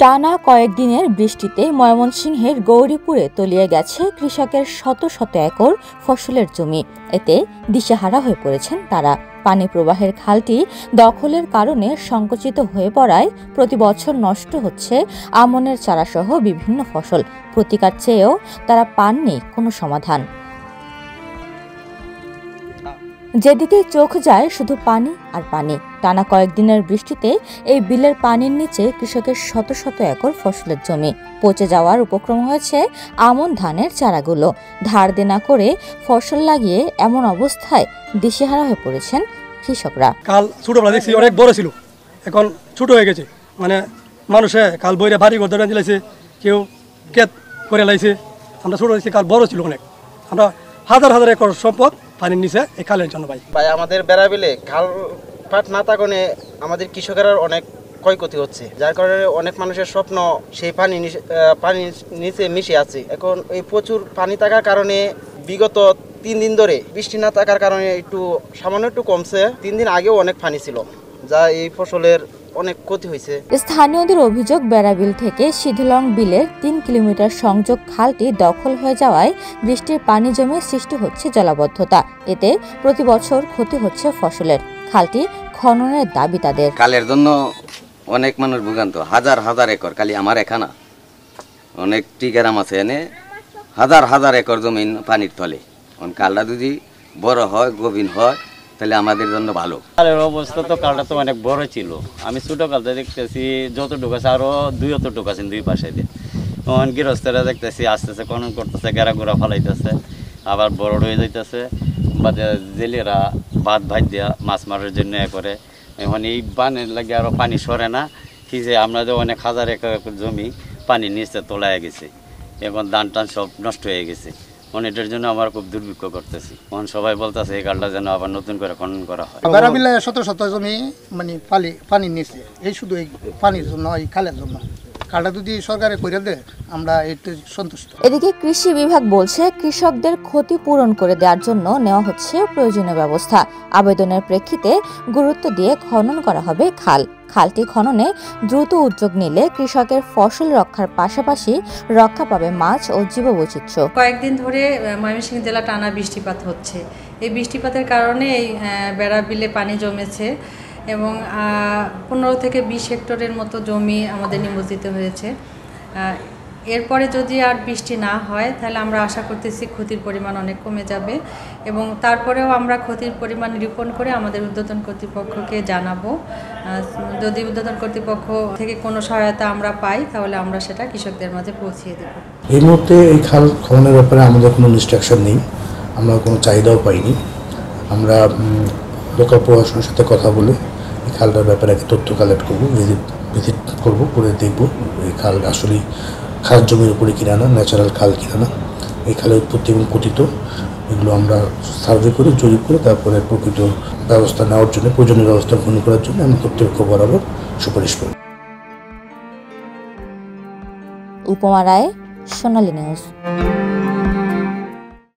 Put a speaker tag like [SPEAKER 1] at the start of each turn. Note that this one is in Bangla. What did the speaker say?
[SPEAKER 1] টানা কয়েকদিনের বৃষ্টিতে ময়মনসিংহের গৌরীপুরে তলিয়ে গেছে কৃষকের শত শত একর ফসলের জমি। এতে দিশেহারা হয়ে পড়েছেন তারা। পানি প্রবাহের খালটি দখলের কারণে সংকুচিত হয়ে পড়ায় প্রতি বছর নষ্ট হচ্ছে আমনের চারাসহ বিভিন্ন ফসল। প্রতিকার চেয়েও তারা পাননি কোনো সমাধান। যেদিকে চোখ যায় শুধু পানি আর পানি। টানা কয়েকদিনের বৃষ্টিতে এই বিলের পানির নিচে কৃষকের শত শত একর ফসলের জমি। পচে যাওয়ার উপক্রম হয়েছে আমন ধানের চারাগুলো। ধার দেনা করে ফসল লাগিয়ে এমন অবস্থায় দিশেহারা হয়ে পড়েছেন কৃষকরা।
[SPEAKER 2] কাল ছোটবেলা দেখছি অনেক বড় ছিল, এখন ছোট হয়ে গেছে। মানে মানুষে কাল বইরে ভারী ঘর ধরে দিলাইছে, কেউ কেত করে লাইছে। আমরা ছোট দেখছি, কাল বড় ছিল অনেক। আমরা হাজার হাজার একর সম্পদ পানির নিচে এই খালের জন্য ভাই
[SPEAKER 3] আমাদের বেড়াবিলে খাল পাট না থাকলে আমাদের কৃষকের অনেক ক্ষয়ক্ষতি হচ্ছে, যার কারণে অনেক মানুষের স্বপ্ন সেই পানির নিচে মিশে আছে। এখন এই প্রচুর পানি থাকার কারণে বিগত 3 দিন ধরে বৃষ্টি না থাকার কারণে সামান্য একটু কমছে। 3 দিন আগেও অনেক পানি ছিল, যা এই ফসলের অনেক ক্ষতি হয়েছে।
[SPEAKER 1] স্থানীয়দের অভিযোগ, বেড়াবিল থেকে সিধলং বিলের 3 কিলোমিটার সংযোগ খালটি দখল হয়ে যাওয়ায় বৃষ্টির পানি জমে সৃষ্টি হচ্ছে জলাবদ্ধতা। এতে প্রতি বছর ক্ষতি হচ্ছে ফসলের। খালটি খননের দাবি তাদের।
[SPEAKER 4] কালের জন্য অনেক মানুষ ভোগান্ত, হাজার হাজার একর, খালি আমার এখানা অনেক টিকারাম আছে, এনে হাজার হাজার একর জমিন পানির তলে। কালটা যদি বড় হয়, গভীর হয়, তাহলে আমাদের জন্য ভালো।
[SPEAKER 5] কালের অবস্থা তো, কালটা তো অনেক বড় ছিল। আমি ছোট কালটা দেখতেছি যতটুকু আছে আরো 2 আছেন 2 পাশে দিয়ে। তখন গৃহস্থরা দেখতেছি আস্তে আস্তে খনন করতেছে, গেরা গোড়া ফলাইতেছে, আবার বড় হয়ে যাইতেছে। বা জেলেরা ভাত দিয়া মাছ মারার জন্য করে। এখন এই বানের লাগে আরো পানি সরে না, কি যে আমাদের অনেক হাজার একর জমি পানির নিচে তোলায় গেছে। এখন ধান টান সব নষ্ট হয়ে গেছে। এটার জন্য আমার খুব দুর্ভিক্ষ করতেছি। এখন সবাই বলতেছে এই কালটা যেন আবার নতুন করে খনন করা হয়।
[SPEAKER 6] বেড়াবিলে শত শত জমি মানে পানির নিচে, এই শুধু এই পানির জন্য, এই খালের জন্য। কালটা যদি সরকারে করে দেয় আমরা একটু সন্তুষ্ট।
[SPEAKER 1] এদিকে কৃষি বিভাগ বলছে, কৃষকদের ক্ষতি পূরণ করে দেওয়ার জন্য নেওয়া হচ্ছে প্রয়োজনীয় ব্যবস্থা। আবেদনের প্রেক্ষিতে গুরুত্ব দিয়ে খনন করা হবে খালটি খননে দ্রুত উদ্যোগ নিলে কৃষকের ফসল রক্ষার পাশাপাশি রক্ষা পাবে মাছ ও জীববৈচিত্র্য।
[SPEAKER 7] কয়েকদিন ধরে ময়মনসিংহ জেলা টানা বৃষ্টিপাত হচ্ছে। এই বৃষ্টিপাতের কারণে এই বেড়াবিলে পানি জমেছে এবং 15 থেকে 20 হেক্টরের মতো জমি আমাদের নিমজ্জিত হয়েছে। এরপরে যদি আর বৃষ্টি না হয় তাহলে আমরা আশা করতেছি ক্ষতির পরিমাণ অনেক কমে যাবে এবং তারপরেও আমরা ক্ষতির পরিমাণ নিরূপণ করে আমাদের ঊর্ধ্বতন কর্তৃপক্ষকে জানাবো। যদি ঊর্ধ্বতন কর্তৃপক্ষ থেকে কোনো সহায়তা আমরা পাই তাহলে আমরা সেটা কৃষকদের মাঝে পৌঁছিয়ে দেব।
[SPEAKER 8] এই মুহূর্তে এই খাল খননের ব্যাপারে আমাদের কোনো ইনস্ট্রাকশন নেই, আমরা কোনো চাহিদাও পাইনি। আমরা লোকাল প্রশাসনের সাথে কথা বলে এই খালটার ব্যাপারে তথ্য কালেক্ট করবো, ভিজিট করবো, করে দেখবো এই খাল আসলেই খাস জমির উপরে কিনা না, ন্যাচারাল খাল কিনা না, এই খালের উৎপত্তি এবং পতিত, এগুলো আমরা সার্ভে করে জরিপ করে তারপরে প্রকৃত ব্যবস্থা নেওয়ার জন্য, প্রয়োজনীয় ব্যবস্থা গ্রহণ করার জন্য আমি কর্তৃপক্ষ বরাবর সুপারিশ করি।
[SPEAKER 1] উপমা রায়, সোনালী নিউজ।